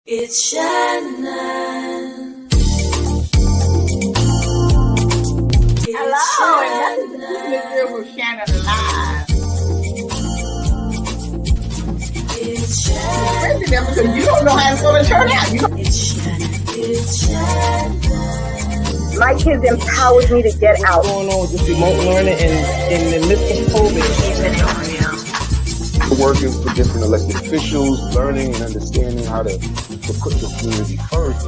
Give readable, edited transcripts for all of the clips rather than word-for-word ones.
It's Shannon. Hello, and that's the Keeping It Real with Shannon Live. It's Shannon. Because you don't know how it's going to turn out. It's Shannon. It's Shannon. My kids empowered me to get out. What's going on with this remote learning and in the midst of COVID? Working for different elected officials, learning and understanding how to put the community first.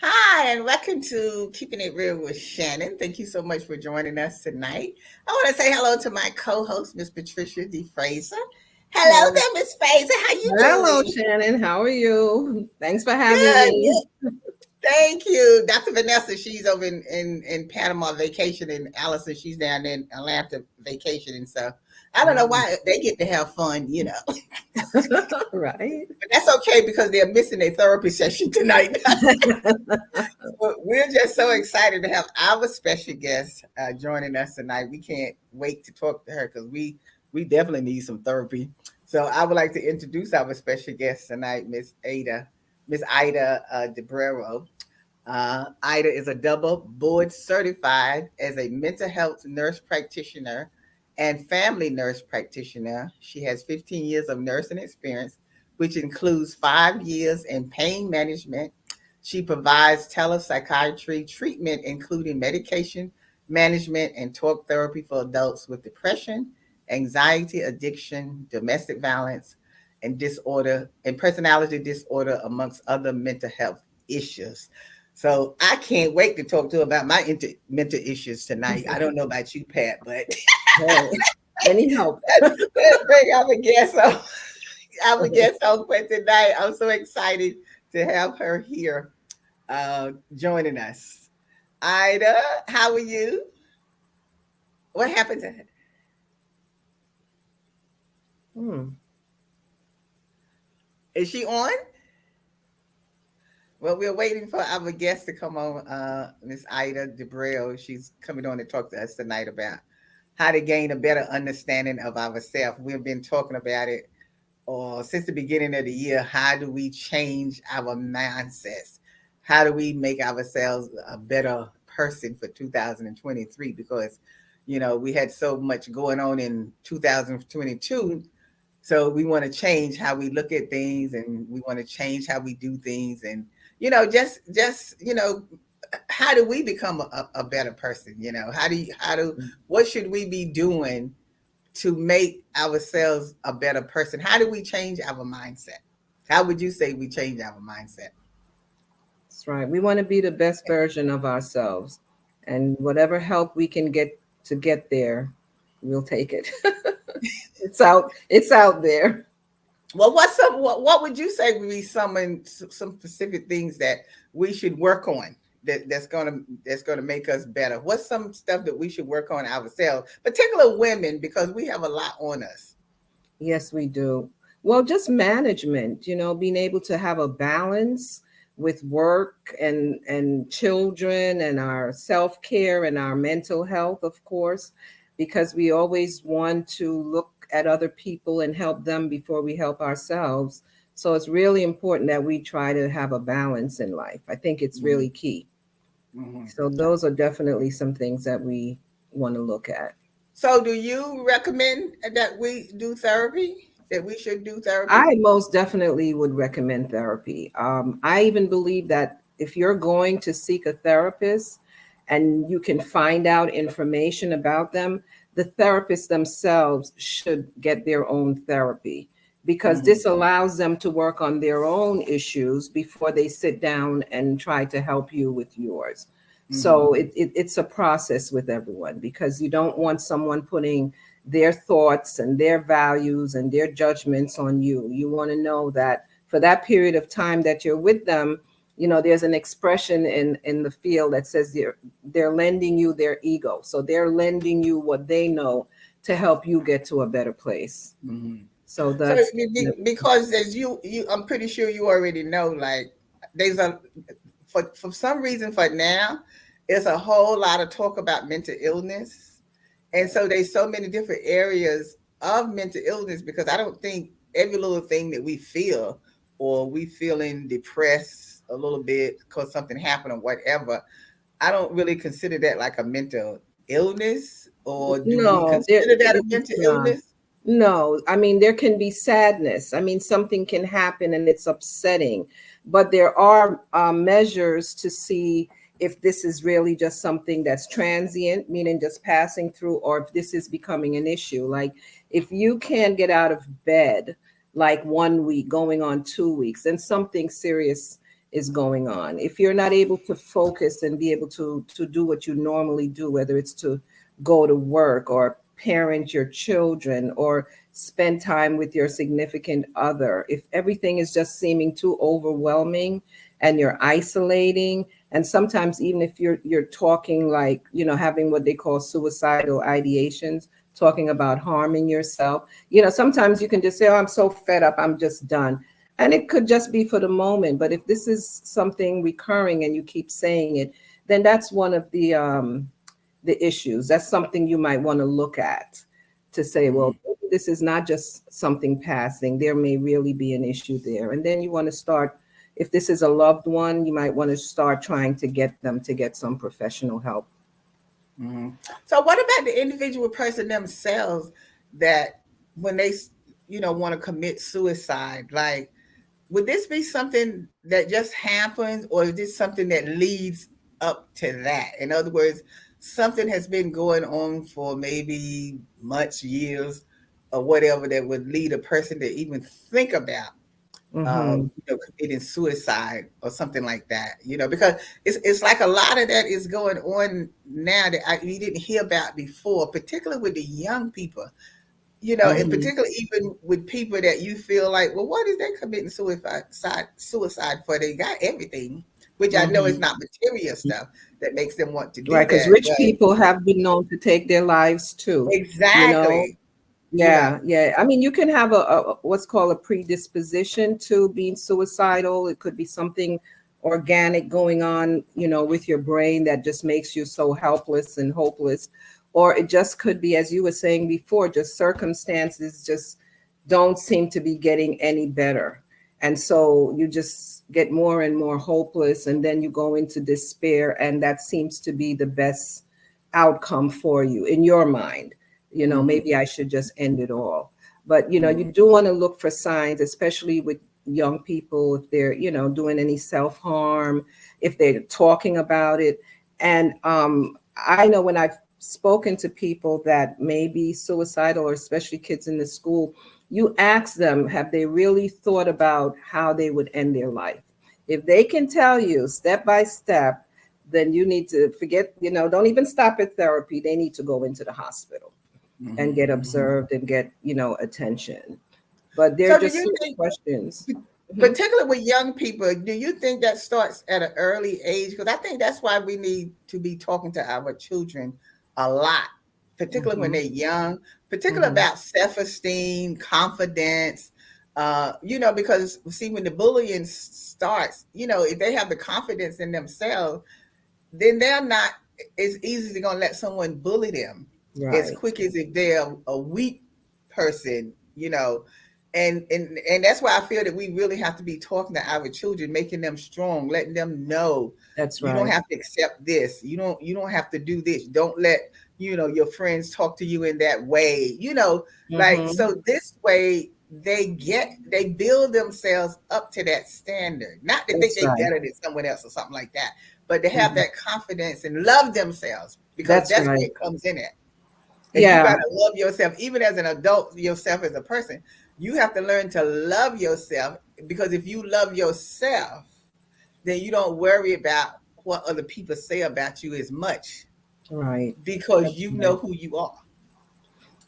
Hi, and welcome to Keeping It Real with Shannon. Thank you so much for joining us tonight. I want to say hello to my co-host, Miss Patricia D. Fraser. Hello there, Miss Fraser. How you doing? Hello, Shannon. How are you? Thanks for having me. Thank you. Dr. Vanessa, she's over in Panama vacation, and Allison, she's down in Atlanta vacationing. So I don't know why they get to have fun, you know. Right. But that's okay because they're missing a therapy session tonight. We're just so excited to have our special guest joining us tonight. We can't wait to talk to her because we definitely need some therapy. So I would like to introduce our special guest tonight, Miss Aida Dabreo. Aida is a double board certified as a mental health nurse practitioner and family nurse practitioner. She has 15 years of nursing experience, which includes 5 years in pain management. She provides telepsychiatry treatment, including medication management and talk therapy for adults with depression, anxiety, addiction, domestic violence, and disorder, and personality disorder, amongst other mental health issues. So I can't wait to talk to her about my mental issues tonight. I don't know about you, Pat, but any help? Let's bring our guest on. Our guest on for tonight. I'm so excited to have her here joining us. Aida, how are you? What happened to her? Is she on? Well, we're waiting for our guest to come on, Miss Aida Dabreo. She's coming on to talk to us tonight about how to gain a better understanding of ourselves. We've been talking about it since the beginning of the year. How do we change our mindsets? How do we make ourselves a better person for 2023? Because, you know, we had so much going on in 2022. So we want to change how we look at things, and we want to change how we do things. And, you know, just, you know, how do we become a better person? You know, what should we be doing to make ourselves a better person? How do we change our mindset? How would you say we change our mindset? That's right. We want to be the best version of ourselves, and whatever help we can get to get there, we'll take it. It's out there. Well, what would you say would be some specific things that we should work on that's gonna make us better? What's some stuff that we should work on ourselves, particularly women, because we have a lot on us? Yes, we do. Well, just management, you know, being able to have a balance with work and children and our self-care and our mental health, of course, because we always want to look at other people and help them before we help ourselves. So it's really important that we try to have a balance in life. I think it's really key. Mm-hmm. So those are definitely some things that we want to look at. So do you recommend that we do therapy? That we should do therapy? I most definitely would recommend therapy. I even believe that if you're going to seek a therapist and you can find out information about them, the therapists themselves should get their own therapy, because this allows them to work on their own issues before they sit down and try to help you with yours. So it's a process with everyone, because you don't want someone putting their thoughts and their values and their judgments on you. You want to know that for that period of time that you're with them, you know, there's an expression in the field that says they're lending you their ego. So they're lending you what they know to help you get to a better place. Mm-hmm. So that's because as you I'm pretty sure you already know, like there's for some reason for now, there's a whole lot of talk about mental illness And so there's so many different areas of mental illness because I don't think every little thing that we feel or we feeling depressed a little bit because something happened or whatever, I don't really consider that like a mental illness, or do we No, consider that a it's mental not. illness? No, I mean, there can be sadness. I mean, something can happen and it's upsetting, but there are measures to see if this is really just something that's transient, meaning just passing through, or if this is becoming an issue. Like if you can't get out of bed like 1 week, going on 2 weeks, then something serious is going on. If you're not able to focus and be able to do what you normally do, whether it's to go to work or parent your children or spend time with your significant other, if everything is just seeming too overwhelming and you're isolating, and sometimes even if you're talking, like, you know, having what they call suicidal ideations, talking about harming yourself, you know, sometimes you can just say, oh, I'm so fed up, I'm just done. And it could just be for the moment, but if this is something recurring and you keep saying it, then that's one of the issues. That's something you might want to look at to say, well, this is not just something passing. There may really be an issue there. And then you want to start, if this is a loved one, you might want to start trying to get them to get some professional help. So what about the individual person themselves that when they, you know, want to commit suicide, like, would this be something that just happens, or is this something that leads up to that? In other words, something has been going on for maybe months, years, or whatever that would lead a person to even think about Mm-hmm. committing suicide or something like that. You know, because it's like a lot of that is going on now that we didn't hear about before, particularly with the young people. You know, in Mm-hmm. particular, even with people that you feel like, well, what is they committing suicide for? They got everything, which I know is Mm-hmm. not material stuff that makes them want to do Right, because that. rich But people have been known to take their lives too, you know. exactly, you know, Yeah, yeah. I mean, you can have a what's called a predisposition to being suicidal. It could be something organic going on, you know, with your brain that just makes you so helpless and hopeless. Or it just could be, as you were saying before, just circumstances just don't seem to be getting any better. And so you just get more and more hopeless, and then you go into despair, and that seems to be the best outcome for you in your mind. You know, hmm maybe I should just end it all. But, you know, you hmm do want to look for signs, especially with young people, if they're, you know, doing any self-harm, if they're talking about it. And I know when I've spoken to people that may be suicidal, or especially kids in the school, you ask them, have they really thought about how they would end their life? If they can tell you step by step, then you need to forget, you know, don't even stop at therapy. They need to go into the hospital and hmm get hmm observed and get, you know, attention. But they're So, do just you certain think, questions. Mhm. particularly with young people, do you think that starts at an early age? Because I think that's why we need to be talking to our children a lot, particularly when Mhm. they're young, particularly Mhm. about self-esteem, confidence. You know, because see, when the bullying starts, you know, if they have the confidence in themselves, then they're not as easily going to let someone bully them as Right. quick as if they're a weak person, you know. And that's why I feel that we really have to be talking to our children, making them strong, letting them know That's you don't right. have to accept this. You don't have to do this. Don't let, you know, your friends talk to you in that way. You know, like, Mhm. so this way they build themselves up to that standard. Not to think That's they right. better than someone else or something like that, but to have Mhm. that confidence and love themselves, because That's that's where right. it comes in at. And you got Yeah. to love yourself, even as an adult, yourself as a person. You have to learn to love yourself, because if you love yourself, then you don't worry about what other people say about you as much, Right. because That's you right. know who you are.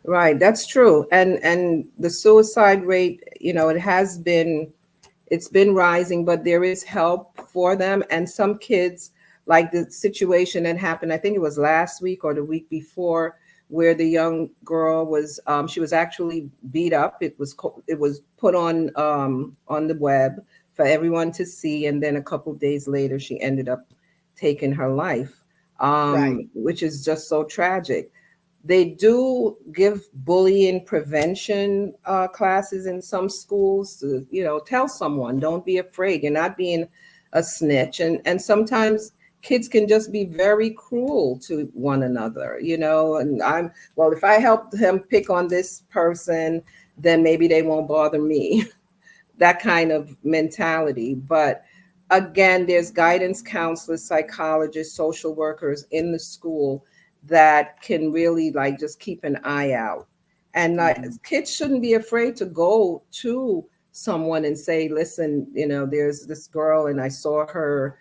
Right. That's true. And the suicide rate, you know, it's been rising, but there is help for them. And some kids, like the situation that happened, I think it was last week or the week before, where the young girl was, she was actually beat up. It was put on the web for everyone to see, and then a couple days later, she ended up taking her life, Right. which is just so tragic. They do give bullying prevention classes in some schools to, tell someone, don't be afraid. You're not being a snitch. And sometimes kids can just be very cruel to one another, and if I help him pick on this person, then maybe they won't bother me. That kind of mentality. But again, there's guidance counselors, psychologists, social workers in the school that can really just keep an eye out. And kids shouldn't be afraid to go to someone and say, listen, there's this girl and I saw her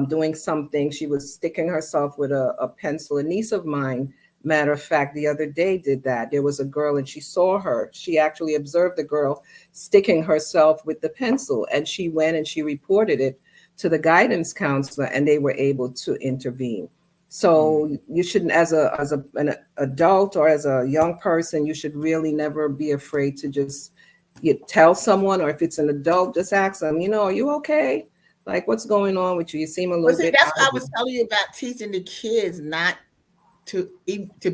doing something. She was sticking herself with a pencil. A niece of mine, matter of fact, the other day did that. There was a girl and she saw her. She actually observed the girl sticking herself with the pencil, and she went and she reported it to the guidance counselor, and they were able to intervene. So you shouldn't, as an adult or as a young person, you should really never be afraid to just tell someone, or if it's an adult, just ask them, are you okay? Like, what's going on with you? You seem a little bit. That's what I was telling you about, teaching the kids not to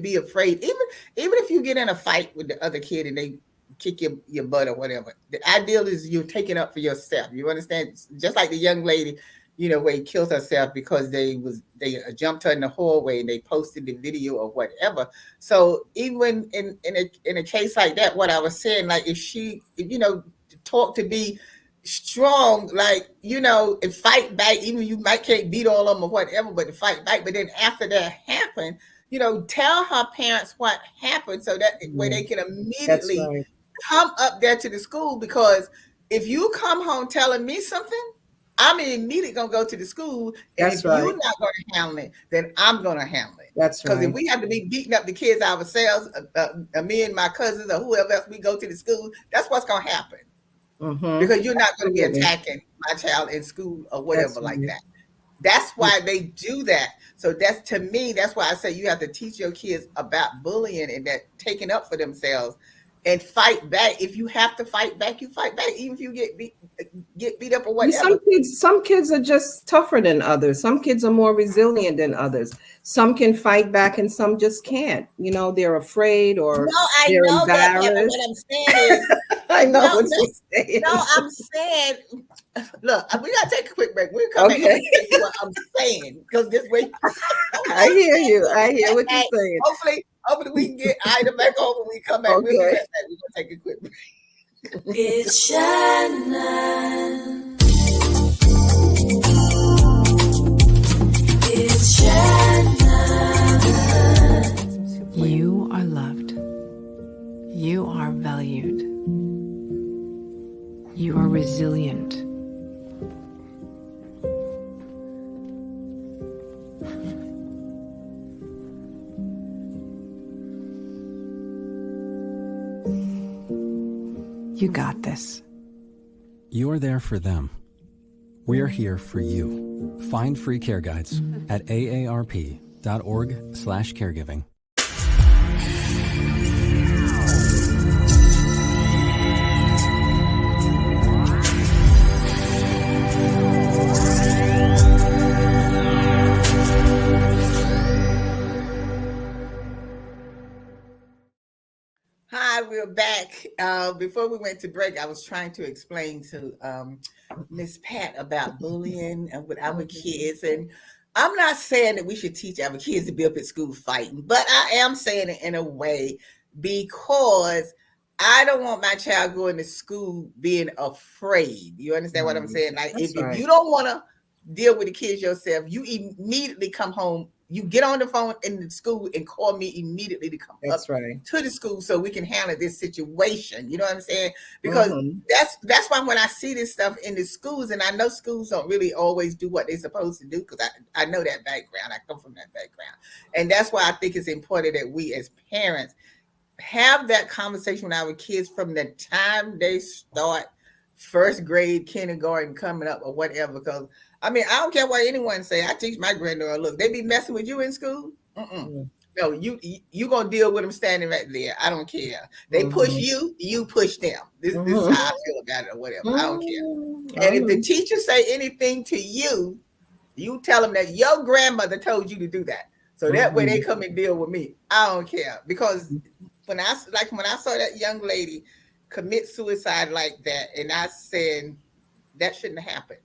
be afraid. Even if you get in a fight with the other kid and they kick your butt or whatever, the ideal is you're taking up for yourself. You understand? Just like the young lady, where he killed herself because they jumped her in the hallway and they posted the video or whatever. So even in a case like that, what I was saying, like if she, talk to be strong, and fight back, even you might can't beat all of them or whatever, but to fight back. But then after that happened, tell her parents what happened so that way they can immediately come up there to the school. Because if you come home telling me something, I'm immediately going to go to the school. And if you're not going to handle it, then I'm going to handle it. That's right. Because if we have to be beating up the kids ourselves, me and my cousins or whoever else we go to the school, that's what's going to happen. Mm-hmm. Because you're not going to be attacking my child in school or whatever that. That's why they do that. So that's why I say you have to teach your kids about bullying and that taking up for themselves and fight back. If you have to fight back, you fight back, even if you get beat up or whatever. Some kids are just tougher than others. Some kids are more resilient than others. Some can fight back and some just can't. They're afraid or they're embarrassed. That, what I'm saying is, I know what you're saying. No, I'm saying, look, we gotta take a quick break. We'll come back and tell you what I'm saying, because this way. I hear you. I hear what you're saying. Hopefully we can get Ida back home when we come back. Okay. We're gonna take a quick break. It's Shannon. It's Shannon. You are loved. You are valued. You are resilient. You got this. You're there for them. We're here for you. Find free care guides at aarp.org/caregiving. Hi, we're back. Before we went to break, I was trying to explain to Miss Pat about bullying and with our kids. And I'm not saying that we should teach our kids to be up at school fighting, but I am saying it in a way because I don't want my child going to school being afraid. You understand what I'm saying? Like, if you don't want to deal with the kids yourself, you immediately come home. You get on the phone in the school and call me immediately to come up to the school so we can handle this situation. You know what I'm saying? Because that's why when I see this stuff in the schools, and I know schools don't really always do what they're supposed to do, because I know that background. I come from that background. And that's why I think it's important that we as parents have that conversation with our kids from the time they start first grade, kindergarten, coming up or whatever. Because I don't care what anyone say. I teach my granddaughter, look, they be messing with you in school. No, you gonna deal with them standing right there. I don't care. They push you, you push them. This is how I feel about it or whatever. I don't care. And if the teacher say anything to you, you tell them that your grandmother told you to do that. So that way they come and deal with me. I don't care, because when I saw that young lady commit suicide like that, and I said that shouldn't have happened.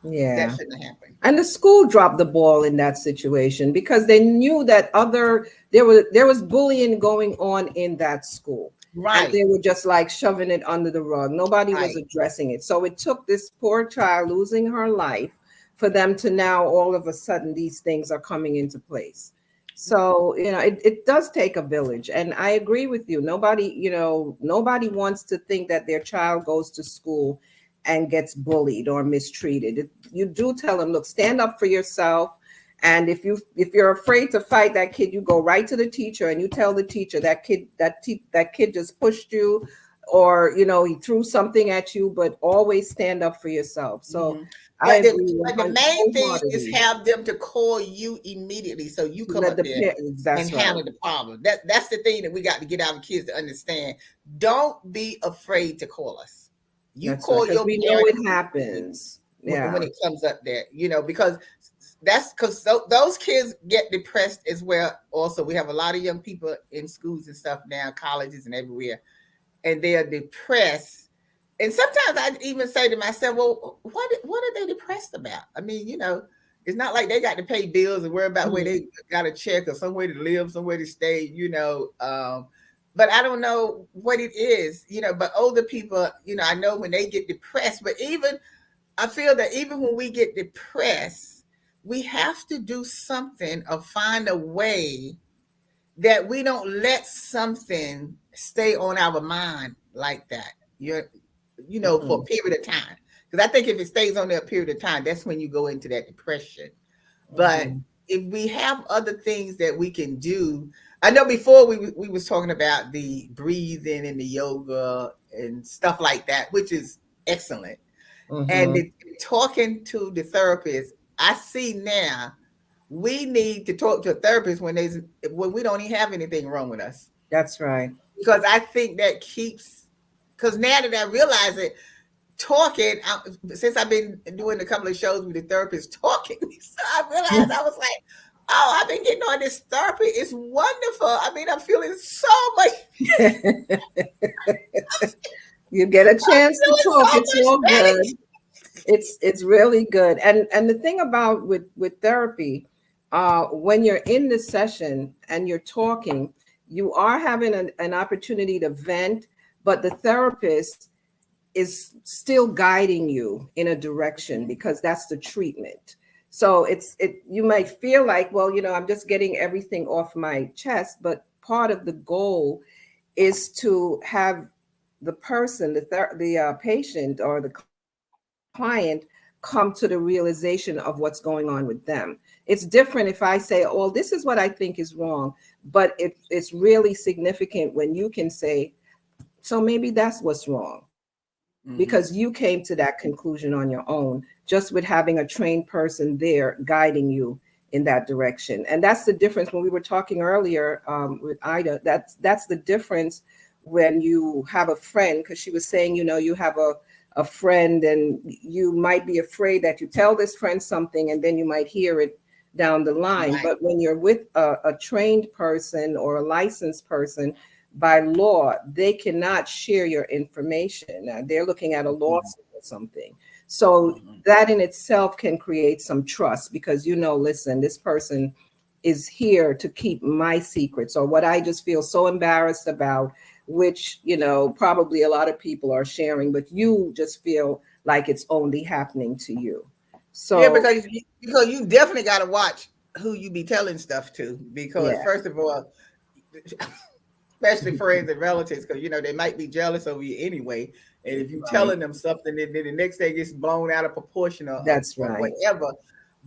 Yeah. That shouldn't have happened. And the school dropped the ball in that situation because they knew that there was bullying going on in that school. Right. And they were just like shoving it under the rug. Nobody was addressing it. So it took this poor child losing her life for them to now all of a sudden these things are coming into place. So, it does take a village. And I agree with you. Nobody wants to think that their child goes to school and gets bullied or mistreated. You do tell them, look, stand up for yourself. And if you're afraid to fight that kid, you go right to the teacher and you tell the teacher that kid just pushed you, or he threw something at you, but always stand up for yourself. So I agree. But the main thing is have them to call you immediately, so you come up there and handle the problem. That's the thing that we got to get our kids to understand. Don't be afraid to call us. You call your we know it happens. When it comes up there, because those kids get depressed as well. Also, we have a lot of young people in schools and stuff now, colleges and everywhere, and they are depressed. And sometimes I even say to myself, well, what are they depressed about? I mean, it's not like they got to pay bills and worry about where they got a check or somewhere to live, somewhere to stay, but I don't know what it is, but older people, I know when they get depressed, but I feel that even when we get depressed, we have to do something or find a way that we don't let something stay on our mind like that, for a period of time. Because I think if it stays on there a period of time, that's when you go into that depression. But if we have other things that we can do, I know before we was talking about the breathing and the yoga and stuff like that, which is excellent. And talking to the therapist, I see now we need to talk to a therapist when we don't even have anything wrong with us. That's right. Because I think that because now that I realize it, talking, since I've been doing a couple of shows with the therapist talking, so I realized I was like, oh, I've been getting on this therapy. It's wonderful. I mean, I'm feeling so much. You get a chance to talk. It's all good. It's really good. And the thing about with therapy, when you're in the session and you're talking, you are having an opportunity to vent, but the therapist is still guiding you in a direction because that's the treatment. So you might feel like, well, I'm just getting everything off my chest, but part of the goal is to have the person, the patient or the client come to the realization of what's going on with them. It's different if I say, oh, this is what I think is wrong, but it's really significant when you can say, so maybe that's what's wrong. Because you came to that conclusion on your own, just with having a trained person there guiding you in that direction. And that's the difference when we were talking earlier with Aida. That's the difference when you have a friend, because she was saying, you have a friend and you might be afraid that you tell this friend something and then you might hear it down the line. Right. But when you're with a trained person or a licensed person, by law, they cannot share your information. Now, they're looking at a lawsuit or something. So that in itself can create some trust because, listen, this person is here to keep my secrets or what I just feel so embarrassed about, which, probably a lot of people are sharing, but you just feel like it's only happening to you. So yeah, because you definitely got to watch who you be telling stuff to, because first of all, especially friends and relatives, because they might be jealous of you anyway. And if you're telling them something, then the next day gets blown out of proportion or whatever.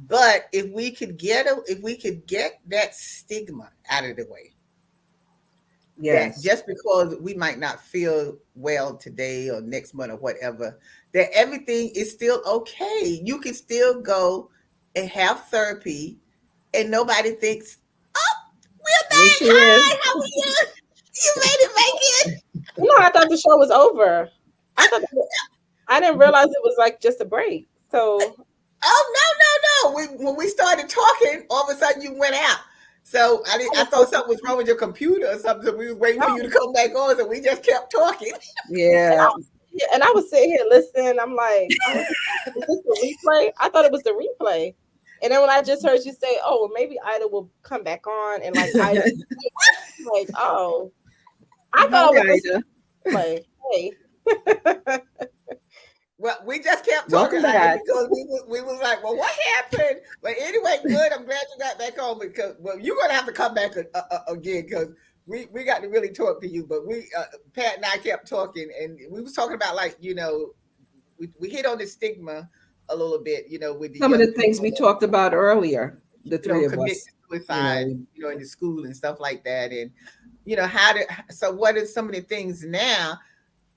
But if we could get that stigma out of the way, that just because we might not feel well today or next month or whatever, that everything is still okay. You can still go and have therapy, and nobody thinks, "Oh, we're back. Hi, how are you? You made it, I thought the show was over. I didn't realize it was like just a break. So oh no. When we started talking, all of a sudden you went out. So I thought something was wrong with your computer or something. So we was waiting for you to come back on, so we just kept talking. Yeah. And I was sitting here listening. I'm like, oh, is this the replay? I thought it was the replay. And then when I just heard you say, oh, well, maybe Ida will come back on, and like Ida, like, oh, I thought it was Ida. the replay. Hey. Well, we just kept Welcome talking back. because we was like, well, what happened? But anyway, good. I'm glad you got back on because you're gonna have to come back again because we got to really talk to you. But Pat and I kept talking, and we was talking about like we hit on the stigma a little bit, with Some of young the things we people, talked about earlier, the three of commit us. suicide, in the school and stuff like that, and so what are some of the things now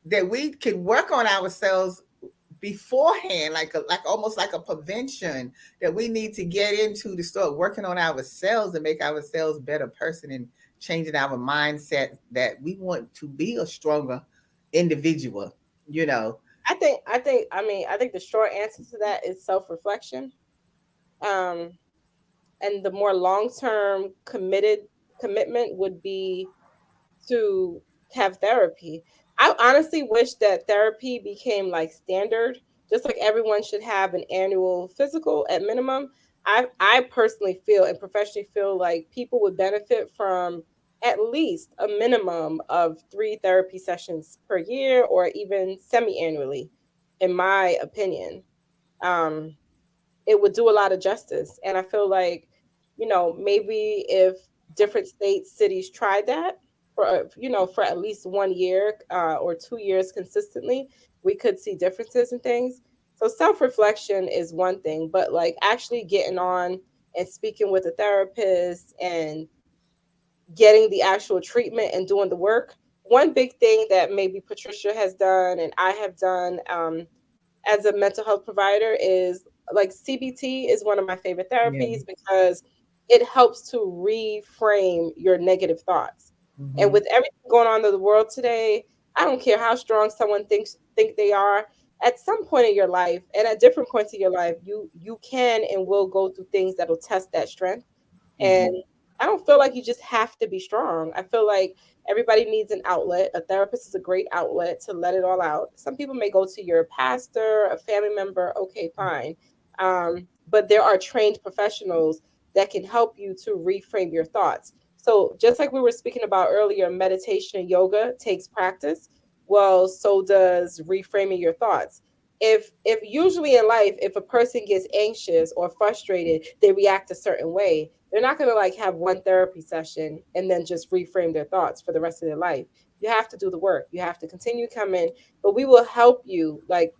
that we can work on ourselves beforehand, like almost like a prevention that we need to get into to start working on ourselves and make ourselves better person and changing our mindset that we want to be a stronger individual. I think the short answer to that is self-reflection. And the more long-term commitment would be to have therapy. I honestly wish that therapy became like standard, just like everyone should have an annual physical at minimum. I personally feel and professionally feel like people would benefit from at least a minimum of 3 therapy sessions per year or even semi-annually, in my opinion. It would do a lot of justice. And I feel like, maybe if different states, cities tried that for at least 1 year or 2 years consistently, we could see differences in things. So self-reflection is one thing, but like actually getting on and speaking with a therapist and getting the actual treatment and doing the work. One big thing that maybe Patricia has done and I have done as a mental health provider is like CBT is one of my favorite therapies because it helps to reframe your negative thoughts. Mm-hmm. And with everything going on in the world today, I don't care how strong someone think they are. At some point in your life, and at different points in your life, you can and will go through things that will test that strength. Mm-hmm. And I don't feel like you just have to be strong. I feel like everybody needs an outlet. A therapist is a great outlet to let it all out. Some people may go to your pastor, a family member. Okay, fine. But there are trained professionals that can help you to reframe your thoughts. So just like we were speaking about earlier, meditation and yoga takes practice. Well, so does reframing your thoughts. If usually in life, if a person gets anxious or frustrated, they react a certain way. They're not going to like have one therapy session and then just reframe their thoughts for the rest of their life. You have to do the work. You have to continue coming, but we will help you like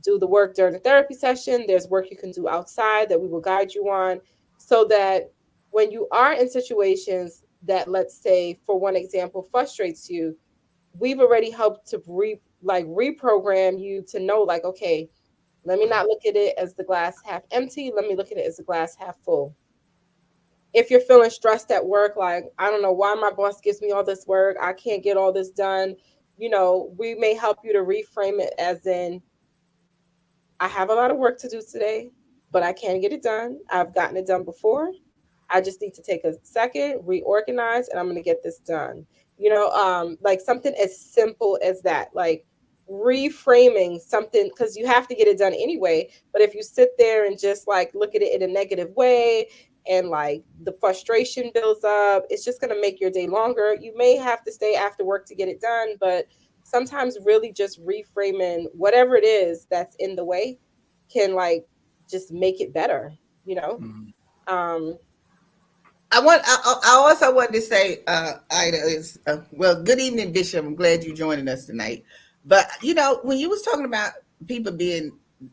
do the work during the therapy session. There's work you can do outside that we will guide you on so that when you are in situations that, let's say, for one example, frustrates you, we've already helped to reprogram you to know like, okay, let me not look at it as the glass half empty. Let me look at it as the glass half full. If you're feeling stressed at work, like, I don't know why my boss gives me all this work, I can't get all this done, we may help you to reframe it as in, I have a lot of work to do today, but I can get it done. I've gotten it done before. I just need to take a second, reorganize, and I'm going to get this done. Like something as simple as that, like reframing something, because you have to get it done anyway. But if you sit there and just like look at it in a negative way and like the frustration builds up, it's just going to make your day longer. You may have to stay after work to get it done, but sometimes really just reframing whatever it is that's in the way can like just make it better, Mm-hmm. I also wanted to say, Ida, is good evening, Bishop. I'm glad you're joining us tonight. But when you was talking about people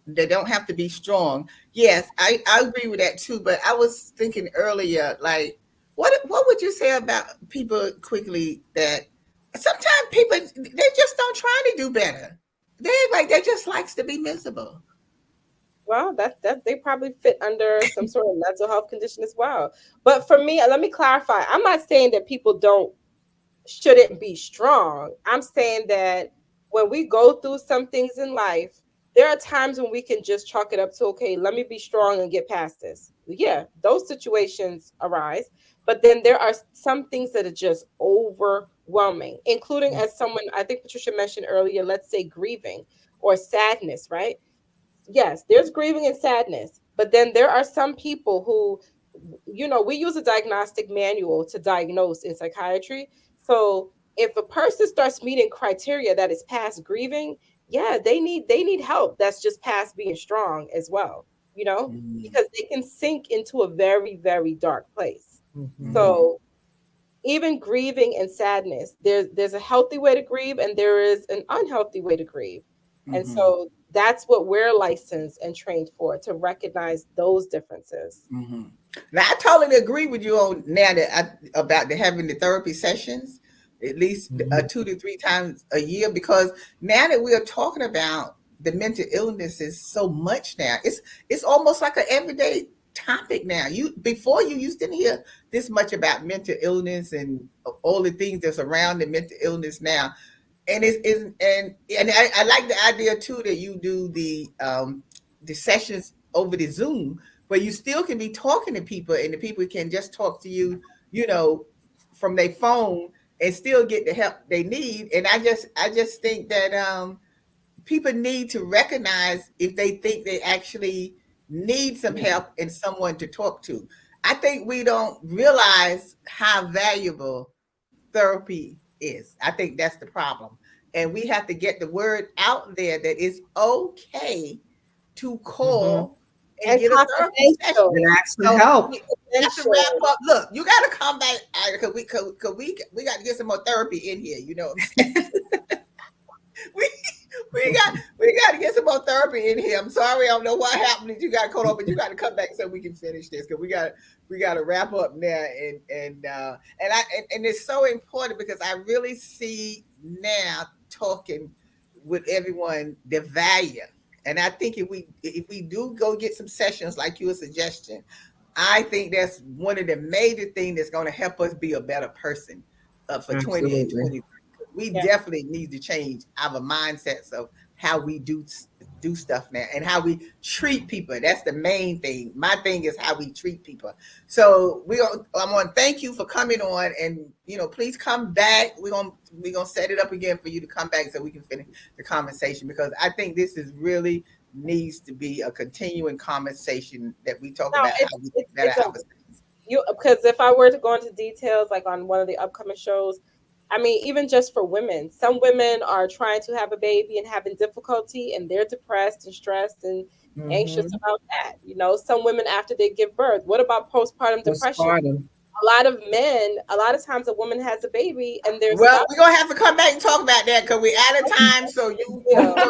they don't have to be strong. Yes, I agree with that too. But I was thinking earlier, like, what would you say about people quickly that sometimes people they just don't try to do better. They just likes to be miserable. Well, that they probably fit under some sort of mental health condition as well. But for me, let me clarify. I'm not saying that people shouldn't be strong. I'm saying that when we go through some things in life, there are times when we can just chalk it up to, okay, let me be strong and get past this. Yeah, those situations arise. But then there are some things that are just overwhelming, including, as someone, I think Patricia mentioned earlier, let's say grieving or sadness, right? Yes, there's grieving and sadness, but then there are some people who, we use a diagnostic manual to diagnose in psychiatry. So if a person starts meeting criteria that is past grieving, yeah, they need help. That's just past being strong as well, because they can sink into a very, very dark place. So even grieving and sadness, there's a healthy way to grieve and there is an unhealthy way to grieve. And so that's what we're licensed and trained for, to recognize those differences. Now, I totally agree with you on now about having the therapy sessions at least 2 to 3 times a year, because now that we are talking about the mental illness is so much now, it's almost like an everyday topic now. Before you used to hear this much about mental illness and all the things that's around the mental illness now. And I like the idea too that you do the sessions over the Zoom, where you still can be talking to people and the people can just talk to you, from their phone and still get the help they need. And I just think that people need to recognize if they think they actually need some help and someone to talk to. I think we don't realize how valuable therapy is. I think that's the problem. And we have to get the word out there that it's okay to call and get a therapy session and ask for help. That's to wrap up. Look, you got to come back, because we got to get some more therapy in here. You know what I'm saying? we got to get some more therapy in here. I'm sorry, I don't know what happened that you got caught up, but you got to come back so we can finish this, because we got to wrap up now. And it's so important, because I really see now, talking with everyone, the value. And I think if we do go get some sessions like you were suggesting, I think that's one of the major things that's going to help us be a better person for 2023. We definitely need to change our mindsets of how we do stuff now and how we treat people. That's the main thing. My thing is how we treat people. So I want to thank you for coming on, and please come back. We're gonna set it up again for you to come back so we can finish the conversation, because I think this is really needs to be a continuing conversation that we talk about how we get better ourselves. Because if I were to go into details, like on one of the upcoming shows, I mean, even just for women, some women are trying to have a baby and having difficulty, and they're depressed and stressed and anxious about that. Some women after they give birth. What about postpartum depression? A lot of men, a lot of times a woman has a baby and there's... Well, we're going to have to come back and talk about that, because we're out of time. So you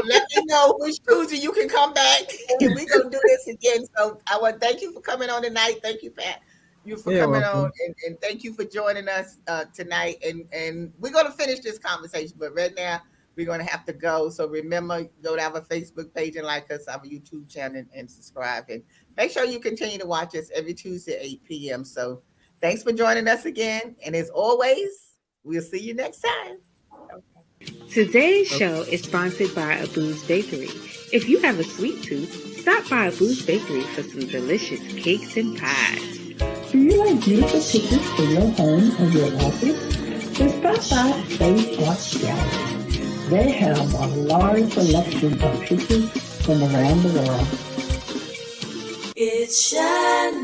let me know which Tuesday you can come back and we're going to do this again. So I want to thank you for coming on tonight. Thank you, Pat. You for coming on, and thank you for joining us tonight. And we're going to finish this conversation, but right now we're going to have to go. So remember, go to our Facebook page and like us, our YouTube channel, and subscribe. And make sure you continue to watch us every Tuesday at 8 p.m. So thanks for joining us again. And as always, we'll see you next time. Today's show is sponsored by Abu's Bakery. If you have a sweet tooth, stop by Abu's Bakery for some delicious cakes and pies. Do you like beautiful pictures for your home or your office? Then stop by Space Watch Gallery. They have a large selection of pictures from around the world. It's shining.